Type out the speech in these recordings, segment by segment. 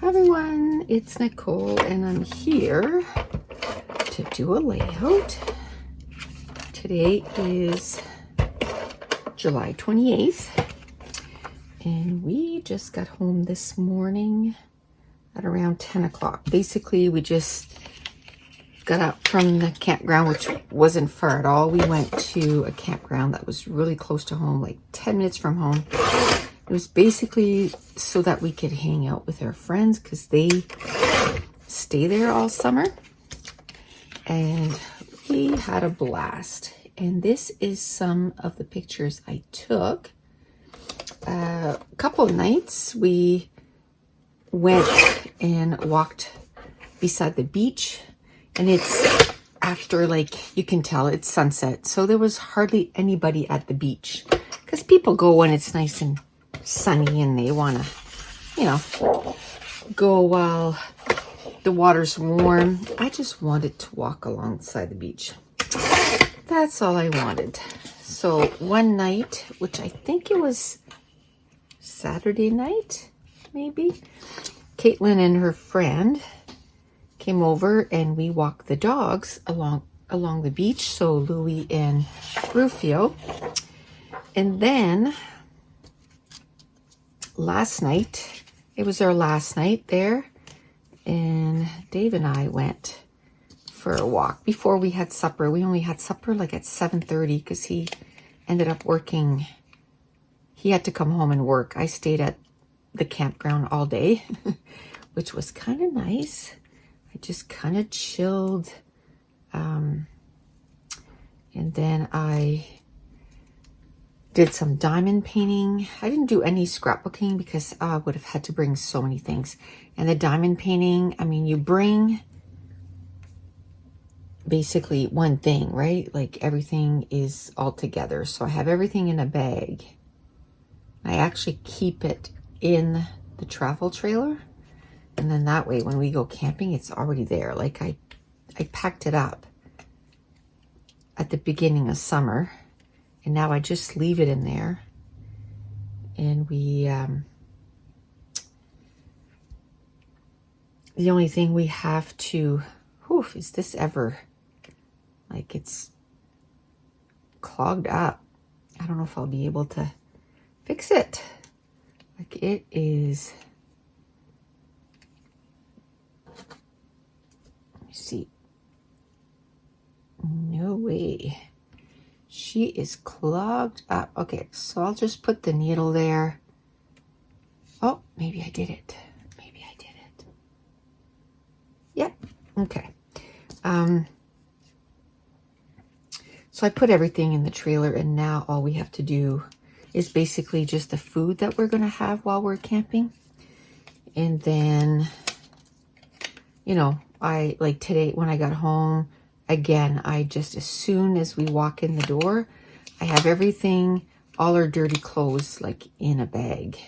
Hi everyone, it's Nicole and I'm here to do a layout. Today is July 28th and we just got home this morning at around 10 o'clock. Basically, we just got out from the campground, which wasn't far at all. We went to a campground that was really close to home, like 10 minutes from home. It was basically so that we could hang out with our friends because they stay there all summer. And we had a blast. And this is some of the pictures I took. A couple of nights we went and walked beside the beach. And it's after, like, you can tell it's sunset. So there was hardly anybody at the beach. Because people go when it's nice and sunny and they want to, you know, go while the water's warm. I just wanted to walk alongside the beach. That's all I wanted. So one night, which I think it was Saturday night, maybe, Caitlin and her friend came over and we walked the dogs along the beach. So Louie and Rufio. And then last night, it was our last night there, and Dave and I went for a walk before we had supper. We only had supper like at 7:30 because he ended up working. He had to come home and work. I stayed at the campground all day, which was kind of nice. I just kind of chilled. And then I did some diamond painting. I didn't do any scrapbooking because I would have had to bring so many things. And the diamond painting, I mean, you bring basically one thing, right? Like everything is all together. So I have everything in a bag. I actually keep it in the travel trailer. And then that way, when we go camping, it's already there. Like I packed it up at the beginning of summer. And now I just leave it in there. And we, the only thing we have to, is this ever, like it's clogged up. I don't know if I'll be able to fix it. Like it is, let me see. No way. She is clogged up. Okay, so I'll just put the needle there. Oh, maybe I did it. Maybe I did it. Yep, okay. So I put everything in the trailer and now all we have to do is basically just the food that we're going to have while we're camping. And then, you know, I like today when I got home, again, I just, as soon as we walk in the door, I have everything, all our dirty clothes, like in a bag.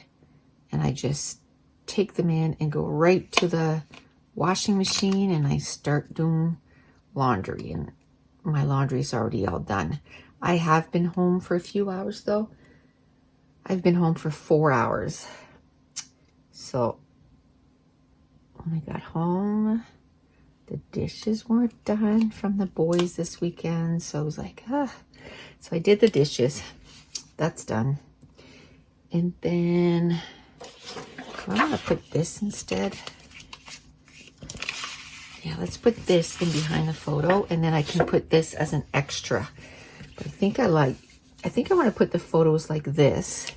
And I just take them in and go right to the washing machine and I start doing laundry. And my laundry's already all done. I have been home for a few hours though. I've been home for 4 hours. So when I got home, the dishes weren't done from the boys this weekend. So I was like, So I did the dishes. That's done. And then I'm going to put this instead. Yeah, let's put this in behind the photo. And then I can put this as an extra. But I think I want to put the photos like this.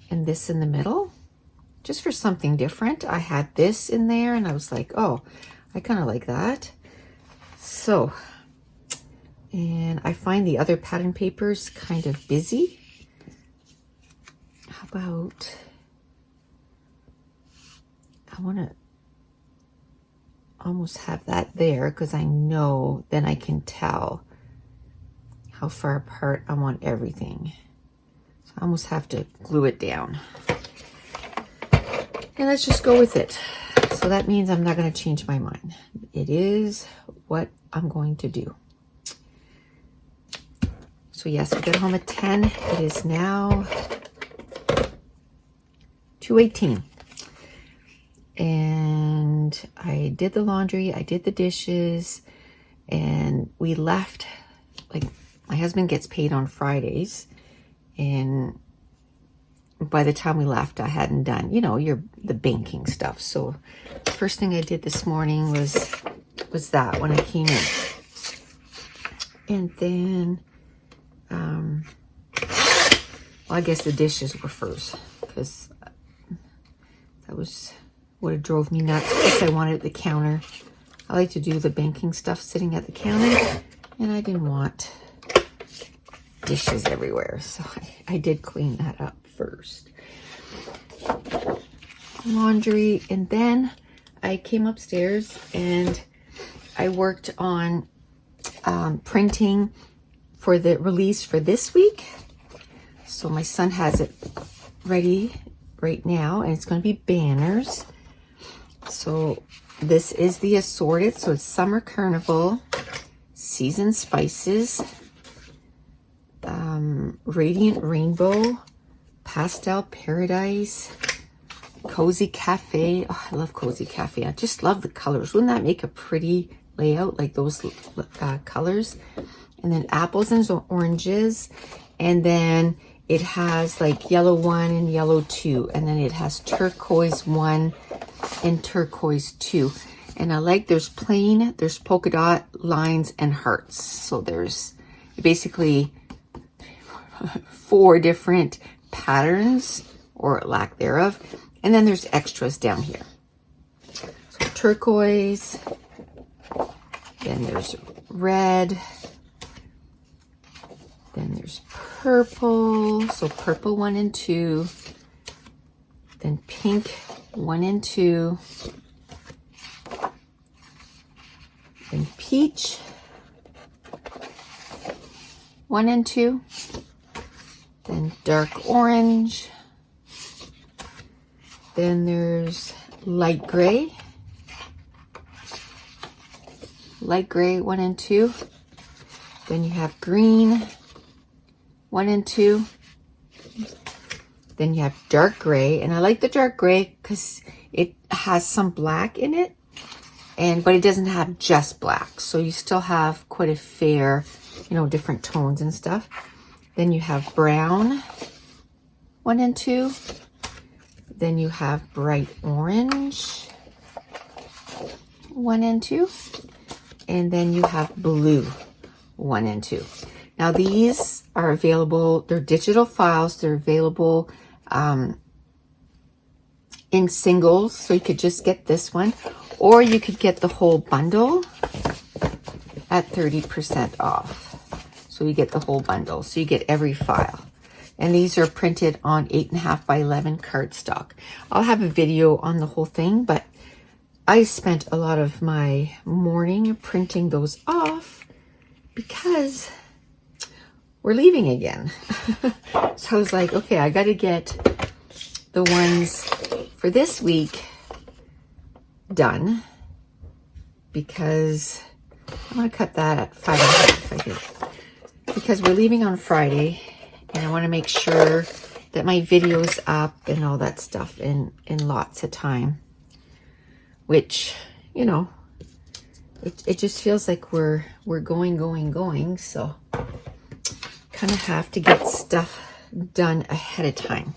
And this in the middle. Just for something different. I had this in there and I was like, oh, I kind of like that. So, and I find the other pattern papers kind of busy. How about, I want to almost have that there because I know then I can tell how far apart I want everything. So I almost have to glue it down. And let's just go with it. So that means I'm not going to change my mind. It is what I'm going to do. So yes, we got home at 10. It is now 2:18. And I did the laundry, I did the dishes, and we left. Like, my husband gets paid on Fridays, and by the time we left, I hadn't done, the banking stuff. So the first thing I did this morning was that when I came in. And then, well, I guess the dishes were first, because that was what it drove me nuts. Plus, I wanted the counter. I like to do the banking stuff sitting at the counter, and I didn't want dishes everywhere. So I did clean that up first. Laundry, and then I came upstairs and I worked on printing for the release for this week. So my son has it ready right now, and it's going to be banners. So this is the assorted. So it's Summer Carnival, Seasoned Spices, Radiant Rainbow, Pastel Paradise, Cozy Cafe. Oh, I love Cozy Cafe. I just love the colors. Wouldn't that make a pretty layout, like those colors? And then apples and oranges, and then it has like yellow 1 and yellow 2, and then it has turquoise 1 and turquoise 2. And I like, there's plain, there's polka dot, lines, and hearts. So there's basically 4 different patterns, or lack thereof, and then there's extras down here. So turquoise, then there's red, then there's purple, so purple 1 and 2, then pink 1 and 2, then peach 1 and 2, then dark orange, then there's light gray 1 and 2, then you have green 1 and 2, then you have dark gray, and I like the dark gray because it has some black in it, but it doesn't have just black, so you still have quite a fair, different tones and stuff. Then you have brown 1 and 2, then you have bright orange 1 and 2, and then you have blue 1 and 2. Now these are available, they're digital files, they're available in singles, so you could just get this one, or you could get the whole bundle at 30% off. So you get the whole bundle, so you get every file. And these are printed on 8.5 by 11 cardstock. I'll have a video on the whole thing, but I spent a lot of my morning printing those off because we're leaving again. So I was like, okay, I got to get the ones for this week done, because I'm going to cut that at 5.5, I think, because we're leaving on Friday, and I want to make sure that my video's up and all that stuff in lots of time, which, it just feels like we're going, so kind of have to get stuff done ahead of time.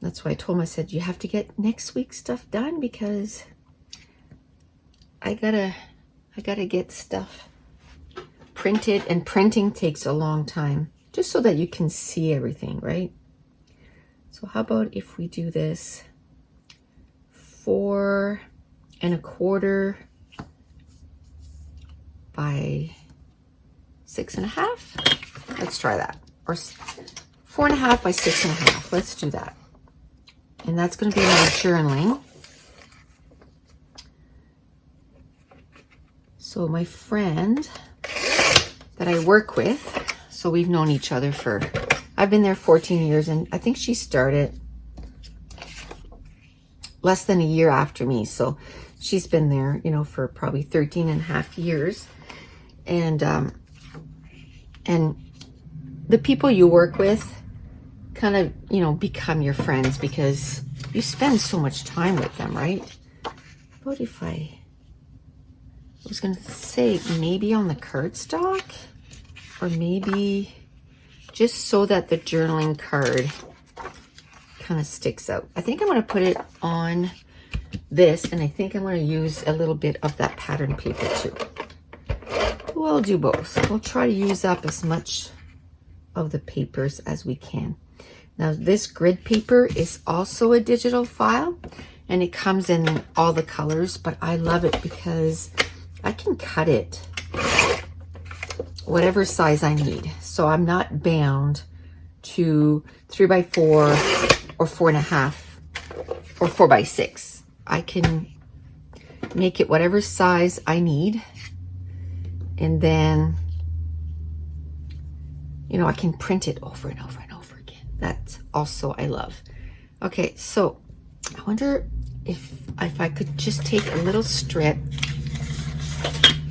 That's why I told him, I said, you have to get next week's stuff done, because I gotta get stuff printed, and printing takes a long time, just so that you can see everything, right? So how about if we do this 4 1/4 by 6.5? Let's try that. Or 4.5 by 6.5. Let's do that. And that's going to be my journaling. So my friend that I work with, so we've known each other I've been there 14 years, and I think she started less than a year after me. So she's been there, for probably 13.5 years. And the people you work with kind of, become your friends, because you spend so much time with them, right? about if I was going to say maybe on the cardstock, or maybe just so that the journaling card kind of sticks out. I think I'm going to put it on this, and I think I'm going to use a little bit of that pattern paper too. We'll do both. We'll try to use up as much of the papers as we can. Now this grid paper is also a digital file, and it comes in all the colors, but I love it because I can cut it whatever size I need. So I'm not bound to 3x4 or 4.5 or 4x6. I can make it whatever size I need. And then, you know, I can print it over and over and over again. That's also, I love. Okay, so I wonder if I could just take a little strip.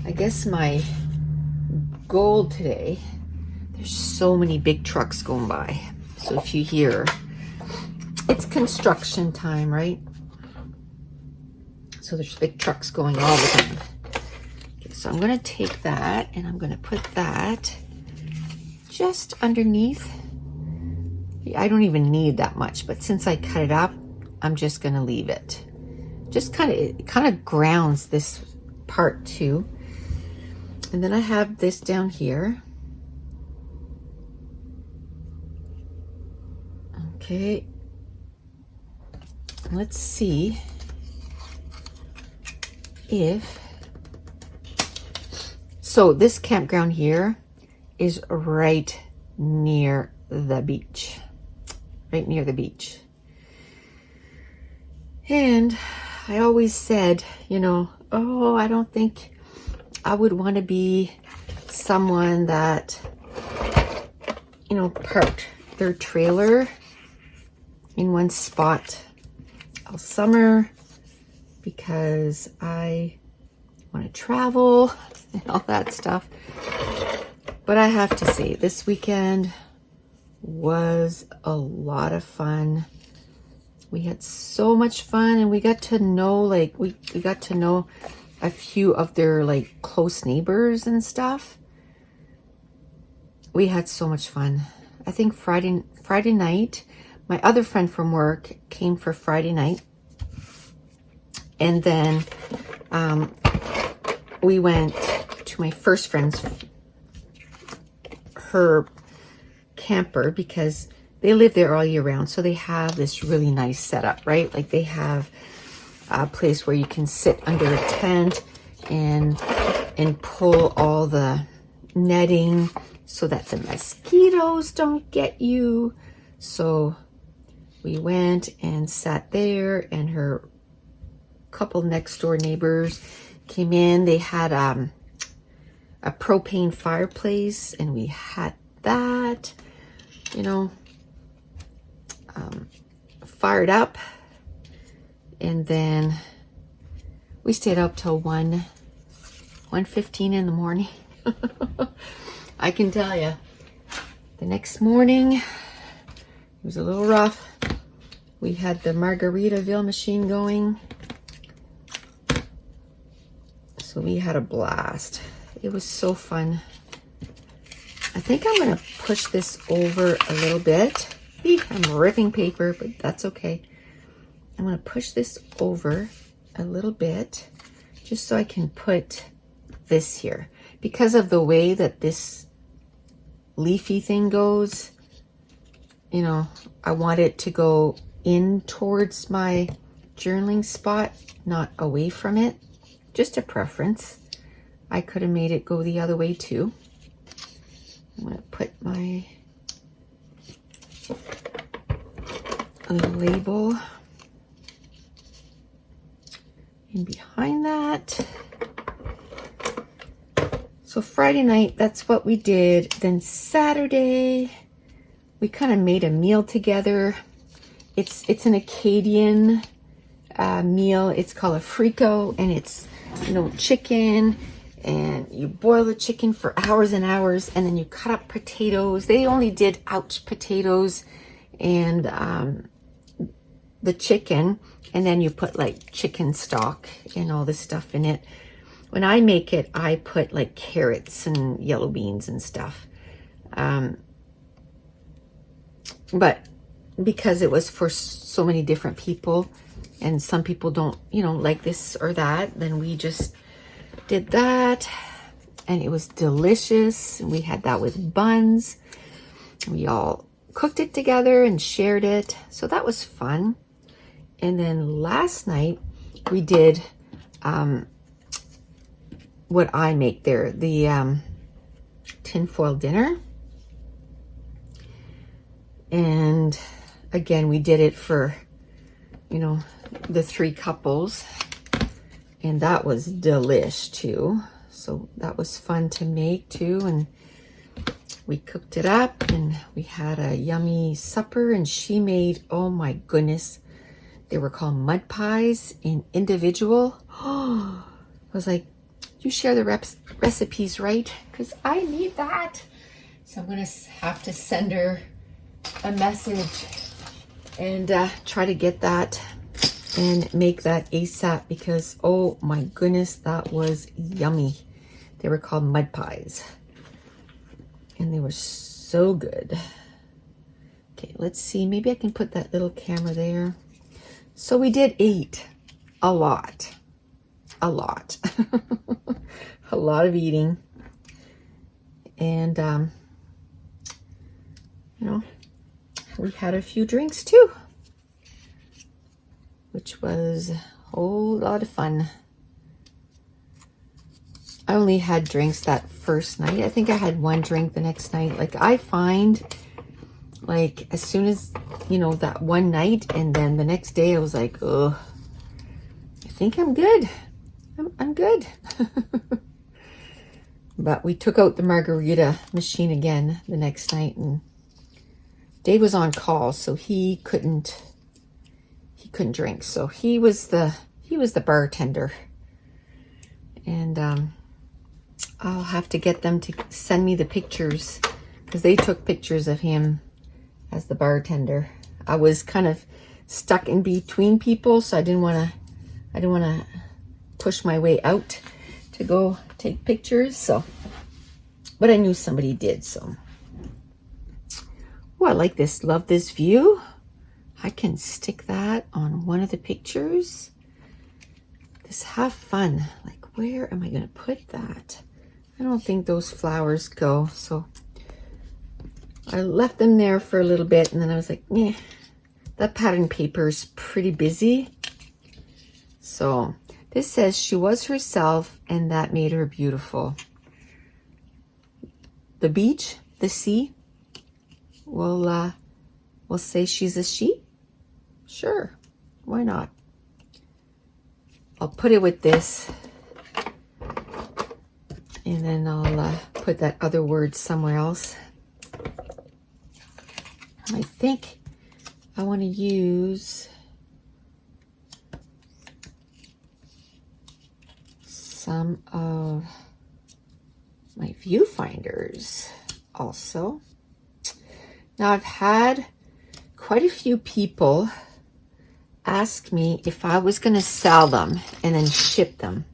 I guess my goal today, there's so many big trucks going by. So if you hear, it's construction time, right? So there's big trucks going all the time. Okay, so I'm going to take that and I'm going to put that just underneath. I don't even need that much, but since I cut it up, I'm just going to leave it. Just it kind of grounds this part too. And then I have this down here. Okay. Let's see if, so this campground here is right near the beach. Right near the beach. And I always said, you know, oh, I don't think I would want to be someone that, you know, parked their trailer in one spot all summer because I want to travel and all that stuff. But I have to say, this weekend was a lot of fun. We had so much fun, and we got to know, like, we got to know a few of their, like, close neighbors and stuff. We had so much fun. I think Friday night, my other friend from work came for Friday night. And then we went to my first friend's, her camper, because they live there all year round. So they have this really nice setup, right? Like they have a place where you can sit under a tent and pull all the netting so that the mosquitoes don't get you. So we went and sat there, and her couple next door neighbors came in. They had a propane fireplace, and we had that, you know, fired up. And then we stayed up till 1:15 in the morning. I can tell you, the next morning it was a little rough. We had the Margaritaville machine going, so we had a blast. It was so fun. I think I'm gonna push this over a little bit. I'm ripping paper, but that's okay. I'm gonna push this over a little bit just so I can put this here. Because of the way that this leafy thing goes, you know, I want it to go in towards my journaling spot, not away from it. Just a preference. I could have made it go the other way too. I'm gonna put my little label in behind that. So Friday night, that's what we did. Then Saturday, we kind of made a meal together. It's an Acadian meal. It's called a frico, and it's, you know, chicken, and you boil the chicken for hours and hours, and then you cut up potatoes. They only did ouch potatoes, and the chicken, and then you put like chicken stock and all this stuff in it. When I make it, I put like carrots and yellow beans and stuff. But because it was for so many different people, and some people don't, you know, like this or that, then we just did that, and it was delicious. We had that with buns. We all cooked it together and shared it, so that was fun. And then last night we did what I make there, the tinfoil dinner. And again, we did it for, you know, the 3 couples, and that was delish too. So that was fun to make too, and we cooked it up and we had a yummy supper. And she made, oh my goodness, they were called mud pies in individual. Oh, I was like, you share the recipes, right? Because I need that. So I'm gonna have to send her a message and try to get that and make that ASAP, because oh my goodness, that was yummy. They were called mud pies and they were so good. Okay, let's see, maybe I can put that little camera there. So we did eat a lot a lot of eating, and you know, we had a few drinks too, which was a whole lot of fun. I only had drinks that first night. I think I had 1 drink the next night. Like, I find, like, as soon as, you know, that one night, and then the next day I was like, oh, I think I'm good. I'm good. But we took out the margarita machine again the next night, and Dave was on call, so he couldn't drink. So he was the bartender. And I'll have to get them to send me the pictures, because they took pictures of him as the bartender. I was kind of stuck in between people, so I didn't want to push my way out to go take pictures. So, but I knew somebody did. So, oh, I like this. Love this view. I can stick that on one of the pictures. Just have fun. Like, where am I going to put that? I don't think those flowers go. So I left them there for a little bit, and then I was like, yeah, that pattern paper is pretty busy. So this says she was herself, and that made her beautiful. The beach, the sea, we'll say she's a she. Sure, why not? I'll put it with this, and then I'll put that other word somewhere else. I think I want to use some of my viewfinders also. Now, I've had quite a few people ask me if I was going to sell them and then ship them.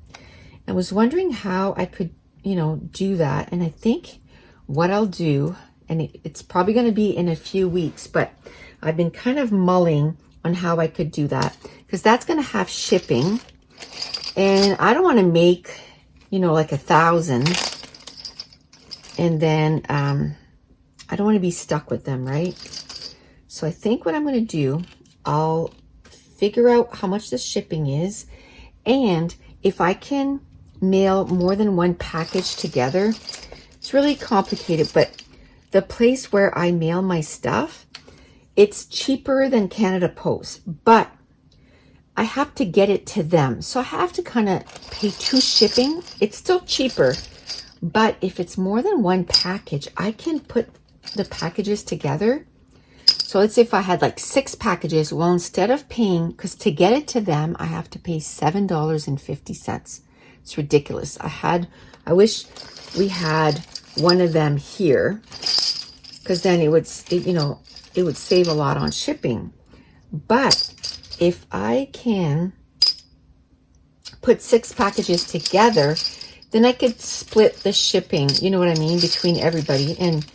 I was wondering how I could, you know, do that. And I think what I'll do, and it's probably going to be in a few weeks, but I've been kind of mulling on how I could do that, because that's going to have shipping, and I don't want to make, you know, like 1,000, and then I don't want to be stuck with them, right? So I think what I'm going to do, I'll figure out how much the shipping is, and if I can mail more than one package together. It's really complicated, but the place where I mail my stuff, it's cheaper than Canada Post, but I have to get it to them. So I have to kind of pay 2 shipping. It's still cheaper, but if it's more than one package, I can put the packages together. So let's say if I had like 6 packages, well, instead of paying, because to get it to them, I have to pay $7.50. It's ridiculous. I wish we had one of them here, because then it would save a lot on shipping. But if I can put 6 packages together, then I could split the shipping, you know what I mean, between everybody, and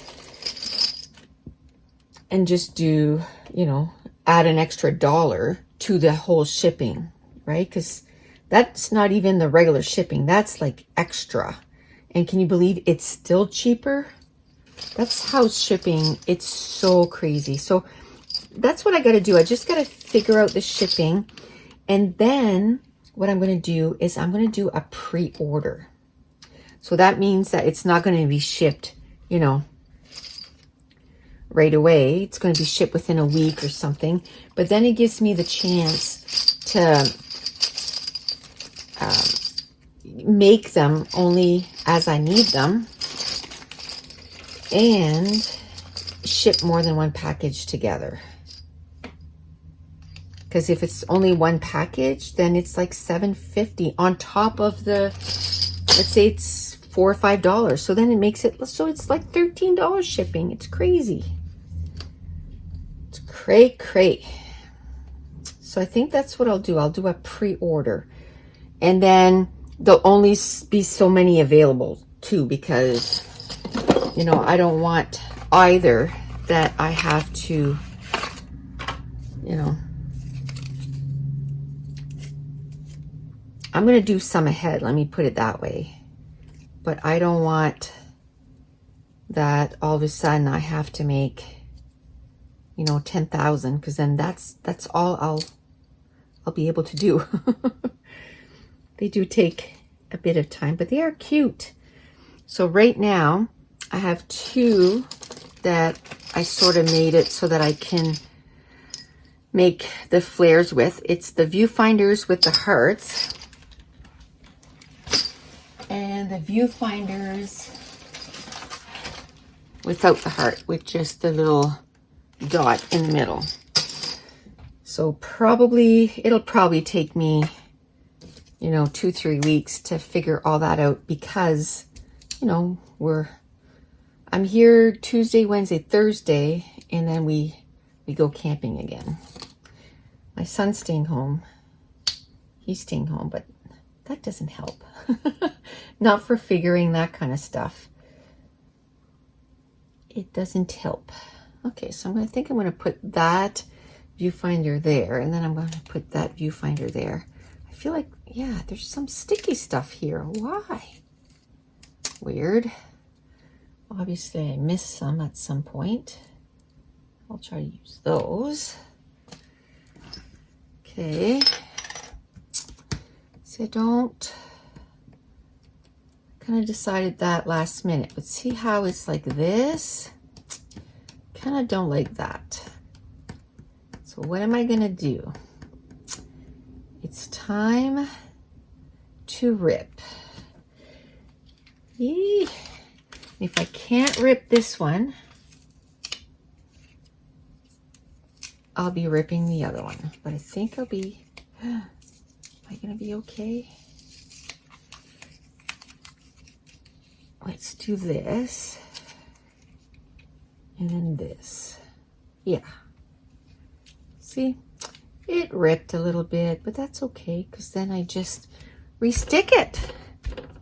just do, you know, add an extra $1 to the whole shipping, right? Because that's not even the regular shipping. That's like extra. And can you believe it's still cheaper? That's house shipping. It's so crazy. So that's what I got to do. I just got to figure out the shipping. And then what I'm going to do is I'm going to do a pre-order. So that means that it's not going to be shipped, you know, right away. It's going to be shipped within a week or something. But then it gives me the chance to make them only as I need them and ship more than one package together. Because if it's only one package, then it's like $7.50 on top of the, let's say it's $4 or $5. So then it makes it, so it's like $13 shipping. It's crazy. It's cray. So I think that's what I'll do. I'll do a pre-order. And then there'll only be so many available too, because, you know, I don't want either that I have to, you know, I'm going to do some ahead. Let me put it that way. But I don't want that all of a sudden I have to make, you know, 10,000, because then that's all I'll be able to do. They do take a bit of time, but they are cute. So right now I have 2 that I sort of made it so that I can make the flares with. It's the viewfinders with the hearts and the viewfinders without the heart, with just the little dot in the middle. So it'll probably take me, you know, 2-3 weeks to figure all that out, because, you know, I'm here Tuesday, Wednesday, Thursday, and then we go camping again. My son's staying home. He's staying home, but that doesn't help. Not for figuring that kind of stuff. It doesn't help. Okay, so I think I'm going to put that viewfinder there, and then I'm going to put that viewfinder there. I feel like, yeah, there's some sticky stuff here. Why? Weird. Obviously, I missed some at some point. I'll try to use those. Okay. So I don't, kind of decided that last minute, but see how it's like this? Kind of don't like that. So what am I going to do? It's time to rip. Yee. If I can't rip this one, I'll be ripping the other one. But I think I'll be, am I going to be okay? Let's do this. And then this. Yeah. See? It ripped a little bit, but that's okay, because then I just restick it.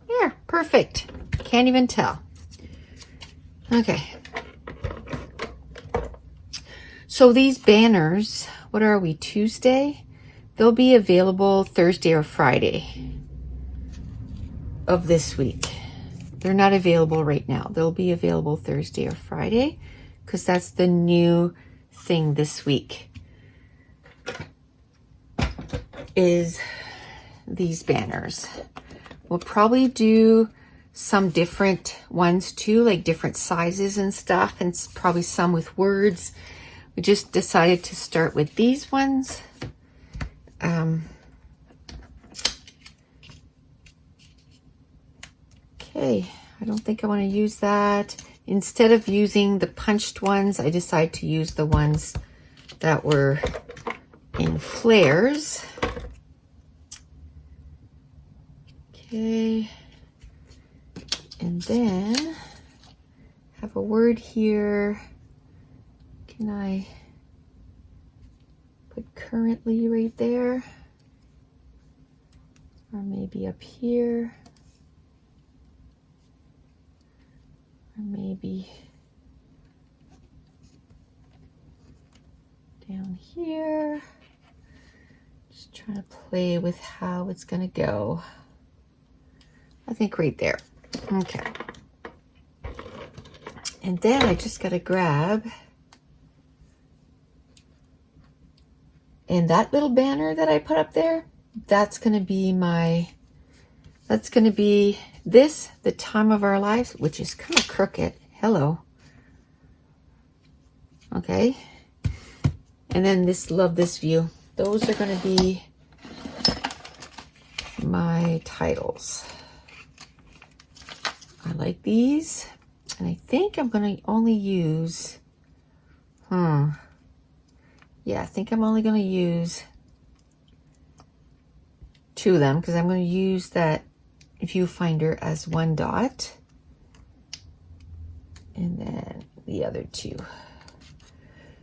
Yeah, perfect. Can't even tell. Okay. So these banners, what are we, Tuesday? They'll be available Thursday or Friday of this week. They're not available right now. They'll be available Thursday or Friday, because that's the new thing this week, is these banners. We'll probably do some different ones too, like different sizes and stuff, and probably some with words. We just decided to start with these ones. Okay, I don't think I want to use that. Instead of using the punched ones, I decided to use the ones that were in flares. Okay, and then have a word here. Can I put currently right there, or maybe up here, or maybe down here. Just trying to play with how it's gonna go. I think right there. Okay. And then I just gotta grab, and that little banner that I put up there, that's gonna be this, the time of our lives, which is kind of crooked. Hello. Okay. And then this, love this view. Those are gonna be my titles. I like these. And I think I'm going to only use, yeah, I think I'm only going to use 2 of them, because I'm going to use that viewfinder as 1 dot. And then the other 2.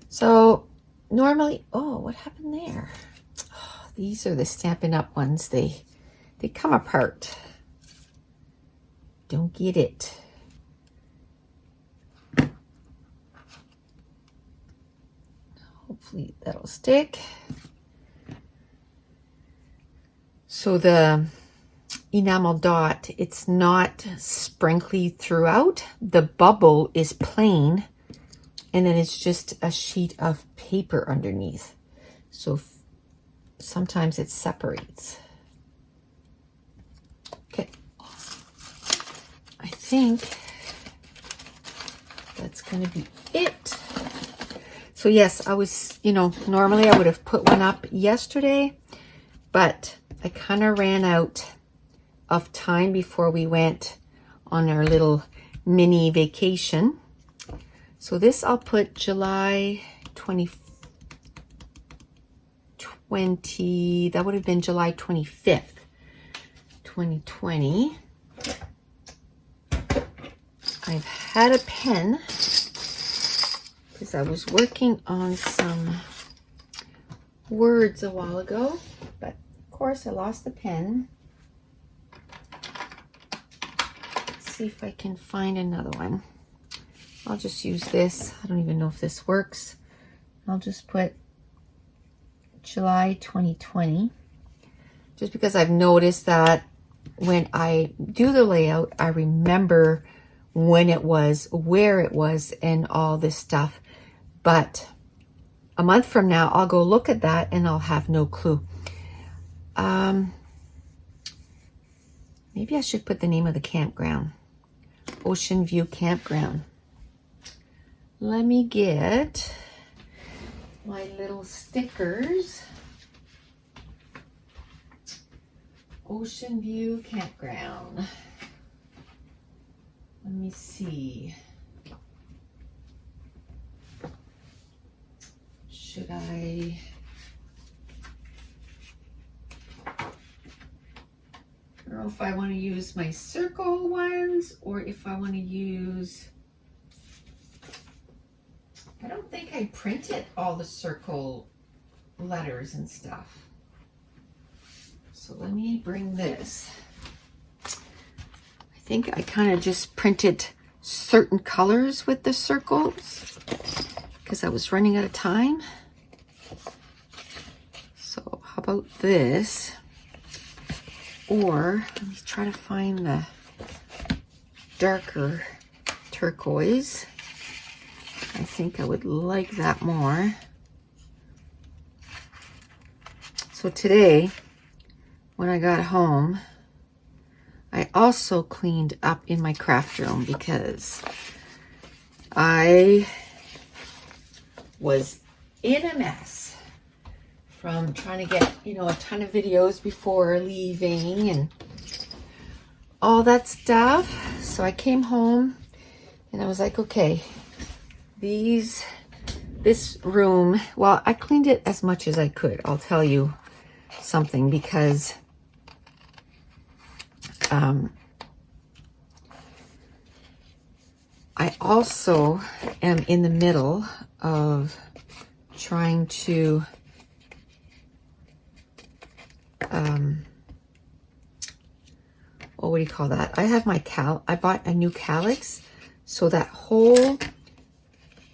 So normally, oh, what happened there? Oh, these are the Stampin' Up! Ones. They come apart. Don't get it. Hopefully that'll stick. So the enamel dot, it's not sprinkly throughout. The bubble is plain, and then it's just a sheet of paper underneath. So sometimes it separates. Okay. I think that's going to be it. So yes, I was, normally I would have put one up yesterday, but I kind of ran out of time before we went on our little mini vacation. So this I'll put July 2020, that would have been July 25th, 2020. I've had a pen because I was working on some words a while ago, but of course I lost the pen. Let's see if I can find another one. I'll just use this. I don't even know if this works. I'll just put July 2020, just because I've noticed that when I do the layout, I remember when it was, where it was, and all this stuff. But a month from now, I'll go look at that and I'll have no clue. Maybe I should put the name of the campground. Ocean View Campground. Let me get my little stickers. Ocean View Campground. Let me see. Should I? I don't know if I want to use my circle ones or if I want to use, I don't think I printed all the circle letters and stuff. So let me bring this. I think I kind of just printed certain colors with the circles because I was running out of time. So how about this? Or let me try to find the darker turquoise. I think I would like that more. So today, when I got home, I also cleaned up in my craft room because I was in a mess from trying to get, a ton of videos before leaving and all that stuff. So I came home and I was like, okay, this room, well, I cleaned it as much as I could. I'll tell you something, because I also am in the middle of trying to what do you call that? I have my I bought a new calyx, so that whole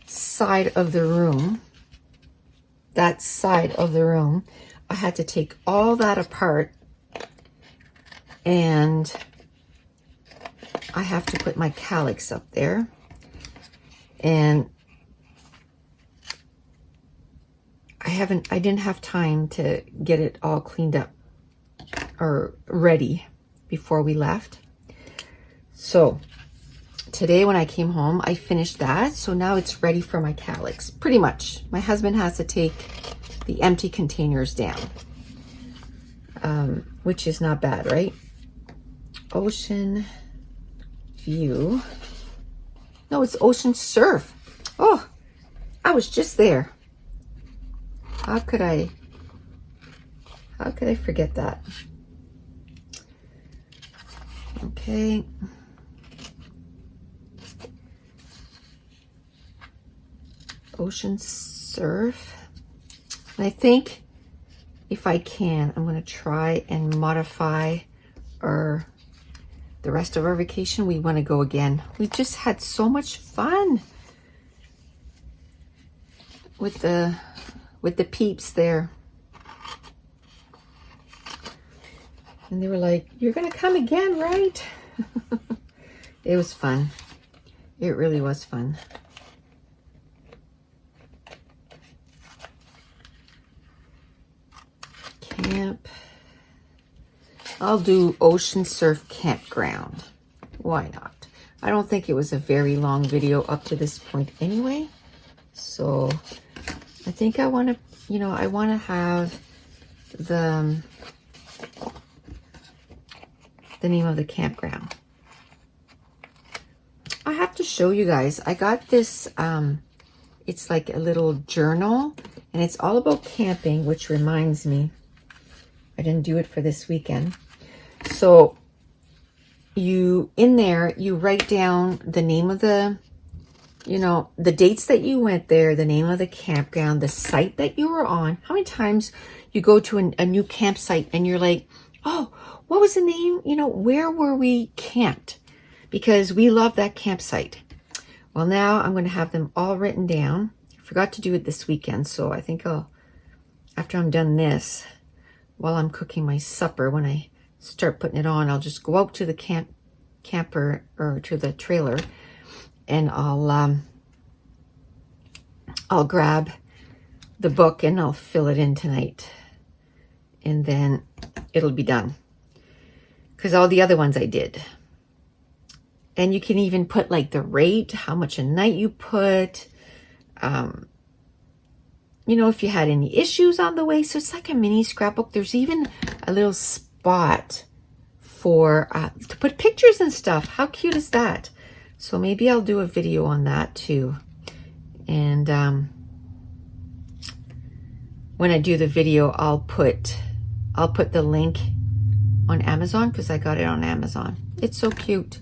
side of the room, I had to take all that apart, and I have to put my calyx up there. And I didn't have time to get it all cleaned up or ready before we left. So today when I came home, I finished that. So now it's ready for my calyx, pretty much. My husband has to take the empty containers down, which is not bad, right? Ocean View. No, it's Ocean Surf. Oh, I was just there. How could I forget that? Okay. Ocean Surf. And I think if I can, I'm going to try and modify the rest of our vacation. We want to go again. We just had so much fun with the peeps there. And they were like, "You're going to come again, right?" It was fun. It really was fun. Camp. I'll do Ocean Surf Campground. Why not? I don't think it was a very long video up to this point anyway. So I think I want to, I want to have the name of the campground. I have to show you guys. I got this, it's like a little journal, and it's all about camping, which reminds me, I didn't do it for this weekend. So in there, you write down the name of the dates that you went there, the name of the campground, the site that you were on. How many times you go to a new campsite and you're like, oh, what was the name? Where were we camped? Because we love that campsite. Well, now I'm going to have them all written down. I forgot to do it this weekend, so I think after I'm done this, while I'm cooking my supper, when I start putting it on, I'll just go out to the camper or to the trailer, and I'll grab the book and I'll fill it in tonight, and then it'll be done. Because all the other ones I did. And you can even put like the rate, how much a night you put, if you had any issues on the way. So it's like a mini scrapbook. There's even a little spot for to put pictures and stuff. How cute is that? So maybe I'll do a video on that too. And when I do the video, I'll put the link on Amazon, because I got it on Amazon. It's so cute.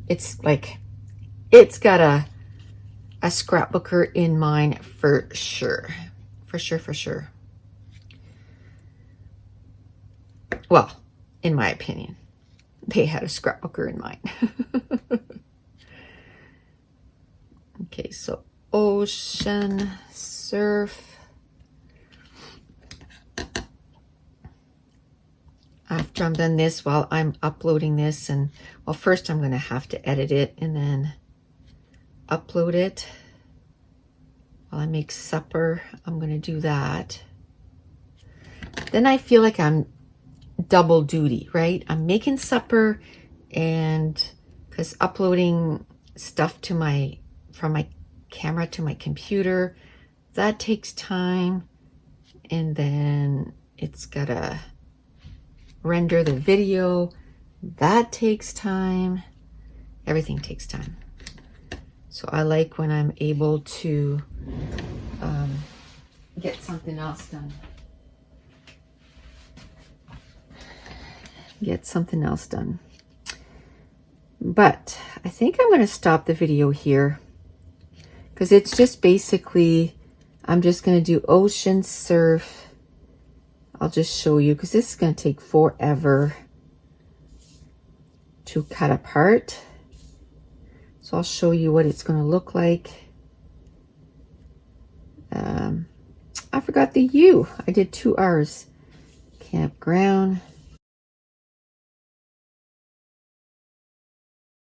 It's got a scrapbooker in mind for sure. For sure. Well, in my opinion, they had a scrapbooker in mind. Okay, so Ocean Surf. After I'm done this, while I'm uploading this, and well, first I'm going to have to edit it and then upload it. While I make supper, I'm going to do that. Then I feel like I'm double duty, right? I'm making supper, and because uploading stuff from my camera to my computer, that takes time, and then it's gotta render the video, that takes time. Everything takes time. So I like when I'm able to get something else done. But I think I'm going to stop the video here, because it's just basically, I'm just going to do Ocean Surf. I'll just show you because this is going to take forever to cut apart. So I'll show you what it's going to look like. I forgot the U. I did 2 R's. Campground.